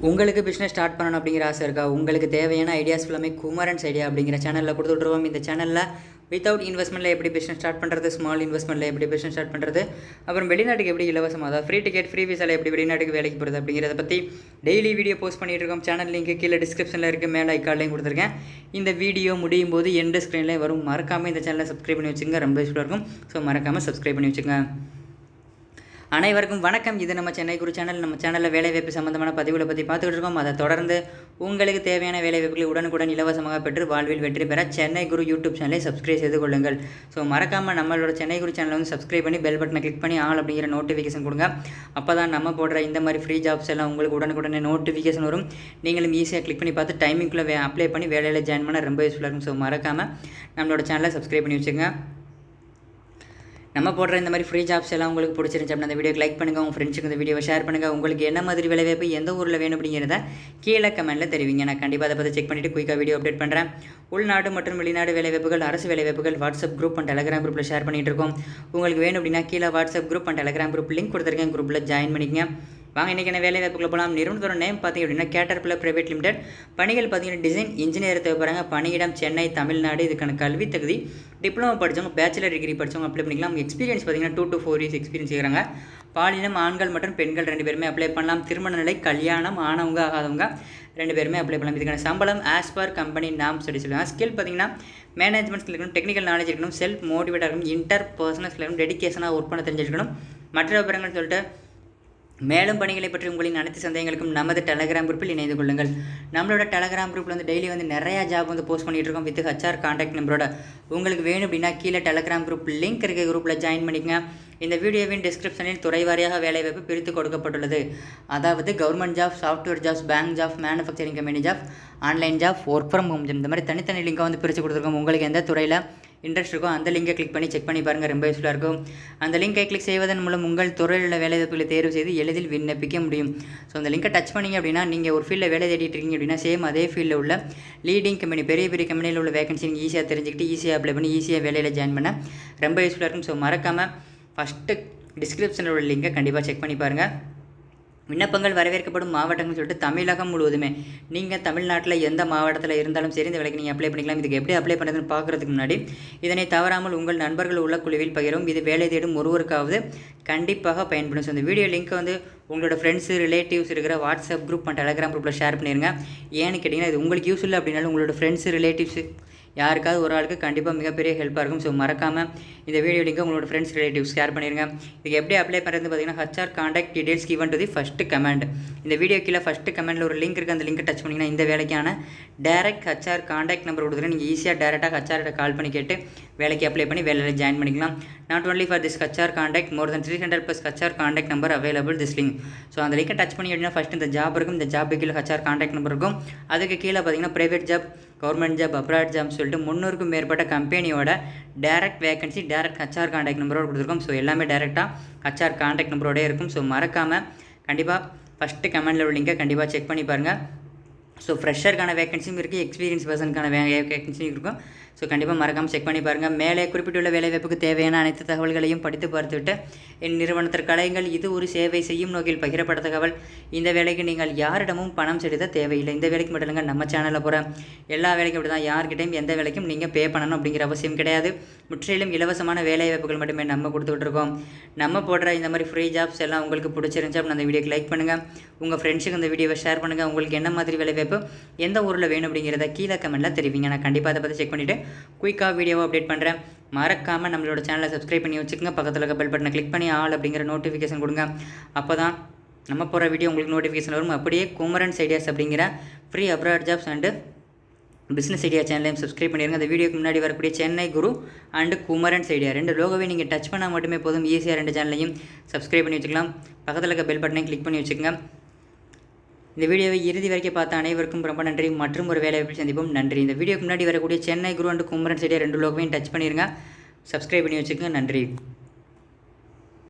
உங்களுக்கு business start பண்ணணும் அப்படிங்கிற ஆசை இருக்கா? உங்களுக்கு தேவையான ஐடியாஸ் எல்லாமே குமரன்ஸ் ஐடியா அப்படிங்கிற சேனலில் கொடுத்துட்ருவோம். இந்த சேனலில் வித்தவுட் இன்வெஸ்ட்மெண்ட்டில் எப்படி பிஸ்னஸ் ஸ்டார்ட் பண்ணுறது, ஸ்மால் இன்வெஸ்ட்மெண்ட்டில் எப்படி பிஸ்னஸ் ஸ்டார்ட் பண்ணுறது, அப்புறம் வெளிநாட்டுக்கு எப்படி இலவசமாக, அதாவது ஃப்ரீ டிக்கெட் ஃப்ரீ விசாவில் எப்படி வெளிநாட்டுக்கு வேலைக்கு போகிறது அப்படிங்கிறத பற்றி டெய்லி வீடியோ போஸ்ட் பண்ணிகிட்டு இருக்கோம். சேனல் லிங்க் கீழே டிஸ்கிரிப்ஷனில் இருக்குது, மேலே ஐக்கார்லையும் கொடுத்துருக்கேன். இந்த வீடியோ முடியும் போது எண்டு ஸ்க்ரீன்லேயே வரும். மறக்காமல் இந்த சேனலை சப்ஸ்கிரைப் பண்ணி வச்சுங்க, ரொம்ப யூஸ்ஃபுல்லாக இருக்கும். ஸோ மறக்காமல் சப்ஸ்கிரைப் பண்ணி வச்சுங்க. அனைவருக்கும் வணக்கம். இது நம்ம சென்னை குரு சேனல். நம்ம சேனலில் வேலைவாய்ப்பு சம்மந்தமான பதிவுகளை பற்றி பார்த்துக்கிட்டு இருக்கோம். அதை தொடர்ந்து உங்களுக்கு தேவையான வேலைவாய்ப்புகளை உடனுக்குடன் இலவசமாக பெற்று வாழ்வில் வெற்றி பெற சென்னை குரு யூடியூப் சேனலை சப்ஸ்கிரைப் செய்து கொள்ளுங்கள். ஸோ மறக்காமல் நம்மளோட சென்னை குரு சேனலை வந்து சப்ஸ்கிரைப் பண்ணி பெல் பட்டனை கிளிக் பண்ணி ஆல் அப்படிங்கிற நோட்டிஃபிகேஷன் கொடுங்க. அப்போ தான் நம்ம போடுற இந்த மாதிரி ஃப்ரீ ஜாப்ஸ் எல்லாம் உங்களுக்கு உடனுக்குடனே நோட்டிஃபிகேஷன் வரும். நீங்களும் ஈஸியாக கிளிக் பண்ணி பார்த்து டைமிங்குள்ளே அப்ளை பண்ணி வேலையில் ஜாயின் பண்ண ரொம்ப யூஸ்ஃபுல்லாக இருக்கும். ஸோ மறக்காமல் நம்மளோட சேனலை சப்ஸ்கிரைப் பண்ணி வச்சுங்க. நம்ம போடுற இந்த மாதிரி ஃப்ரீ ஜாப்ஸ் எல்லாம் உங்களுக்கு பிடிச்சிருந்துச்சு அப்படின்னா அந்த வீடியோக்கு லைக் பண்ணுங்கள், உங்கள் ஃப்ரெண்ட்ஸுக்கு இந்த வீடியோவை ஷேர் பண்ணுங்கள். உங்களுக்கு என்ன மாதிரி வேலைவாய்ப்பு எந்த ஊரில் வேணும் அப்படிங்கிறத கீழே கமெண்ட்டில் தெரிவிங்க. நான் கண்டிப்பாக அதை பற்றி செக் பண்ணிவிட்டு குயிக்காக வீடியோ அப்டேட் பண்ணுறேன். உள்நாடு மற்றும் வெளிநாடு வேலைவாய்ப்புகள், அரசு வேலைவாய்ப்புகள் வாட்ஸ்அப் குரூப் அண்ட் டெலகிராம் குரூப்பில் ஷேர் பண்ணிகிட்டு இருக்கோம். உங்களுக்கு வேணும் அப்படின்னா கீழே WhatsApp group and Telegram group link கொடுத்துருக்கேன், குரூப்பில் ஜாயின் பண்ணிக்கங்க. வாங்க இன்றைக்கி என்ன வேலை வாய்ப்புகளை போகலாம். நிறுவனத்தோட நேம் பார்த்திங்க அப்படின்னா கேட்டர்பில்லர் பிரைவேட் லிமிடெட். பணிகள் பார்த்திங்கன்னா டிசைன் இன்ஜினியர் தேவைப்படுறாங்க. பணியிடம் சென்னை, தமிழ்நாடு. இதுக்கான கல்வி தகுதி டிப்ளமோ படித்தவங்க, பேச்சுலர் டிகிரி படித்தவங்க அப்ளை பண்ணிக்கலாம். எக்ஸ்பீரியன்ஸ் பார்த்திங்கன்னா 2 to 4 years எக்ஸ்பீரியன்ஸ் செய்கிறாங்க. பாலினம் ஆண்கள் மற்றும் பெண்கள் 2 பேருமே அப்ளை பண்ணலாம். திருமண நிலை, கல்யாணம் ஆனவங்க ஆகாதவங்க 2 பேருமே அப்ளை பண்ணலாம். இதுக்கான சம்பளம் ஆஸ் பர் கம்பெனி நாம்ஸ் சொல்லி சொல்லுவாங்க. ஸ்கில் பார்த்திங்கன்னா மேனேஜ்மெண்ட் ஸ்கில் இருக்கணும், டெக்னிக்கல் நாலேஜ் இருக்கணும், செல்ஃப் மோட்டிவேட்டாக இருக்கணும், இன்டர் பர்சனல் ஸ்கில் இருக்கணும், டெடிக்கேஷனாக ஒர்க் பண்ண தெரிஞ்சிருக்கணும். மற்ற விவரங்கள் சொல்லிட்டு மேலும் பணிகளை பற்றி உங்களின் அனைத்து சந்தேகங்களுக்கும் நமது டெலகிராம் குரூப்பில் இணைந்து கொள்ளுங்கள். நம்மளோட டெலகிராம் குரூப்பில் வந்து டெய்லி வந்து நிறையா ஜாப் வந்து போஸ்ட் பண்ணிகிட்டு இருக்கோம் வித் HR கான்டாக்ட் நம்பரோட. உங்களுக்கு வேணும் அப்படின்னா கீழே டெலகிராம் குரூப் லிங்க் இருக்க குரூப்பில் ஜாயின் பண்ணிக்கங்க. இந்த வீடியோவின் டிஸ்கிரிப்ஷனில் துறை வாரியாக வேலைவாய்ப்பு பிரித்து கொடுக்கப்பட்டுள்ளது. அதாவது government job, software jobs, bank job, manufacturing company job, online job, work from home, இந்த மாதிரி தனித்தனி லிங்காக வந்து பிரித்து கொடுத்துருக்கோம். உங்களுக்கு எந்த துறையில் இன்ட்ரெஸ்ட் இருக்கோ அந்த லிங்கை கிளிக் பண்ணி செக் பண்ணி பாருங்கள், ரொம்ப யூஸ்ஃபுல்லாக இருக்கும். அந்த லிங்கை கிளிக் செய்வதன் மூலம் உங்கள் துறையில் உள்ள வேலைவாய்ப்புகளை தேர்வு செய்து எளிதில் விண்ணப்பிக்க முடியும். ஸோ அந்த லிங்கை டச் பண்ணிங்க அப்படின்னா நீங்கள் ஒரு ஃபீல்டில் வேலை தேடிட்டு இருக்கீங்க அப்படின்னா சேம் அதே ஃபீல்டில் உள்ள லீடிங் கம்பெனி, பெரிய பெரிய கம்பெனியில் உள்ள வேகன்சி நீங்கள் ஈஸியாக தெரிஞ்சுக்கிட்டு ஈஸியாக அப்ளை பண்ணி ஈஸியாக வேலையில் ஜாயின் பண்ண ரொம்ப யூஸ்ஃபுல்லாக இருக்கும். ஸோ மறக்காமல் ஃபஸ்ட்டு டிஸ்கிரிப்ஷனில் உள்ள லிங்கை கண்டிப்பாக செக் பண்ணி பாருங்கள். விண்ணப்பங்கள் வரவேற்கப்படும் மாவட்டங்கள்னு சொல்லிட்டு தமிழகம் முழுவதுமே நீங்கள் தமிழ்நாட்டில் எந்த மாவட்டத்தில் இருந்தாலும் சரி இந்த வேலைக்கு நீங்கள் அப்ளை பண்ணிக்கலாம். இதுக்கு எப்படி அப்ளை பண்ணுறதுன்னு பார்க்குறதுக்கு முன்னாடி இதனை தவறாமல் உங்கள் நண்பர்கள் உள்ள குழுவில் பகிரும். இது வேலை தேடும் ஒருவருக்காவது கண்டிப்பாக பயன்படும். ஸோ இந்த வீடியோ லிங்க் வந்து உங்களோட ஃப்ரெண்ட்ஸு, ரிலேட்டிவ்ஸ் இருக்கிற வாட்ஸ்அப் குரூப் அண்ட் டெலகிராம் குரூப்பில் ஷேர் பண்ணிடுங்க. ஏன்னு கேட்டிங்கன்னா இது உங்களுக்கு யூஸ் இல்லை அப்படின்னாலும் உங்களோட ஃப்ரெண்ட்ஸு, ரிலேட்டிவ்ஸு யாருக்காவது ஒரு ஆளுக்கு கண்டிப்பாக மிகப்பெரிய ஹெல்ப்பாக இருக்கும். ஸோ மறக்காமல் இந்த வீடியோ லிங்கை உங்களோட ஃப்ரெண்ட்ஸ், ரிலேட்டிவ்ஸ் ஷேர் பண்ணிடுங்க. இதுக்கு எப்படி அப்ளை பண்ணுறது பார்த்தீங்கன்னா HR contact details given to the first comment. இந்த வீடியோ கீழே ஃபஸ்ட்டு கமெண்ட்டில் ஒரு லிங்க் இருக்குது, அந்த லிங்கை டச் பண்ணிங்கன்னா இந்த வேலைக்கான டேரக்ட் HR கான்டாக்ட் நம்பர் கொடுத்துருங்க. நீங்கள் ஈஸியாக டேரெக்டாக HRகிட்ட கால் பண்ணி கேட்டு வேலைக்கு அப்ளை பண்ணி வேலையில் ஜாயின் பண்ணிக்கலாம். Not only for this HR contact, more then 300+ HR contact number available this link. So அந்த லிங்கை டச் பண்ணி அப்படின்னா ஃபஸ்ட்டு இந்த ஜாப் இருக்கும், இந்த ஜாப் கீழே HR கான்டாக்ட் நம்பர் இருக்கும். அதுக்கு கீழே பார்த்தீங்கன்னா private job, government job, abroad ஜாப்னு சொல்லிட்டு 300க்கும் மேற்பட்ட கம்பெனியோட direct vacancy direct HR contact நம்பரோடு கொடுத்துருக்கோம். ஸோ எல்லாமே டேரெக்டாக HR கான்டாக்ட் நம்பரோடே இருக்கும். ஸோ மறக்காமல் கண்டிப்பாக ஃபஸ்ட்டு கமெண்டில் உள்ள லிங்கை கண்டிப்பாக செக் பண்ணி பாருங்கள். ஸோ ஃப்ரெஷருக்கான வேகன்சியும் இருக்குது, எக்ஸ்பீரியன்ஸ் பர்சனுக்கான வேகன்சியும் இருக்கும். ஸோ கண்டிப்பாக மறக்காமல் செக் பண்ணி பாருங்கள். மேலே குறிப்பிட்டுள்ள வேலைவாய்ப்புக்கு தேவையான அனைத்து தகவல்களையும் படித்து பார்த்துவிட்டு என் நிறுவனத்திற்கு அழையுங்கள். இது ஒரு சேவை செய்யும் நோக்கில் பகிரப்பட்ட தகவல். இந்த வேலைக்கு நீங்கள் யாரிடமும் பணம் செலுத்த தேவையில்லை. இந்த வேலைக்கு மட்டும் இல்லைங்க, நம்ம சேனலில் போகிற எல்லா வேலைக்கும் அப்படி தான். யார்கிட்டையும் எந்த வேலைக்கும் நீங்கள் பே பண்ணணும் அப்படிங்கிற அவசியம் கிடையாது. முற்றிலும் இலவசமான வேலைவாய்ப்புகள் மட்டுமே நம்ம கொடுத்துட்ருக்கோம். நம்ம போடுற இந்த மாதிரி ஃப்ரீ ஜாப்ஸ் எல்லாம் உங்களுக்கு பிடிச்சிருந்துச்சு அப்படின்னு அந்த வீடியோக்கு லைக் பண்ணுங்கள், உங்கள் ஃப்ரெண்ட்ஸுக்கு இந்த வீடியோவை ஷேர் பண்ணுங்கள். உங்களுக்கு என்ன மாதிரி வேலைவாய்ப்பு எந்த ஊரில் வேணும் அப்படிங்கிறத கீழே கமெண்ட்டில் தெரிவிங்க. நான் கண்டிப்பாக அதை பற்றி செக் பண்ணிவிட்டு குயிக்காக வீடியோவை அப்டேட் பண்ணுறேன். மறக்காமல் நம்மளோட சேனலை சப்ஸ்கிரைப் பண்ணி வச்சுக்கோங்க. பக்கத்தில் இருக்க பெல் பட்டனை கிளிக் பண்ணி ஆல் அப்படிங்கிற நோட்டிஃபிகேஷன் கொடுங்க. அப்போ தான் நம்ம போகிற வீடியோ உங்களுக்கு நோட்டிஃபிகேஷன் வரும். அப்படியே குமரன்ஸ் ஐடியாஸ் அப்படிங்கிற free abroad jobs and business idea சேனலையும் சப்ஸ்கிரைப் பண்ணிடுங்க. அந்த வீடியோக்கு முன்னாடி வரக்கூடிய சென்னை குரு அண்டு குமரன்ஸ் ஐடியா 2 லோகோவை நீங்கள் டச் பண்ணால் மட்டுமே போதும். ஈஸியாக 2 சேனலையும் சப்ஸ்கிரைப் பண்ணி வச்சுக்கலாம். பக்கத்தில் இருக்க பெல் பட்டனை கிளிக் பண்ணி வச்சுக்கோங்க. இந்த வீடியோவை இறுதி வரைக்கும் பார்த்த அனைவருக்கும் ரொம்ப நன்றி. மற்றும் ஒரு வேலைவாய்ப்பில் சந்திப்போம். நன்றி. இந்த வீடியோக்கு முன்னாடி வரக்கூடிய சென்னை குரு அண்டு குமரன்ஸ் ஐடியா 2 லோகோவையும் டச் பண்ணிடுங்க, சப்ஸ்கிரைப் பண்ணி வச்சுக்கோங்க. நன்றி.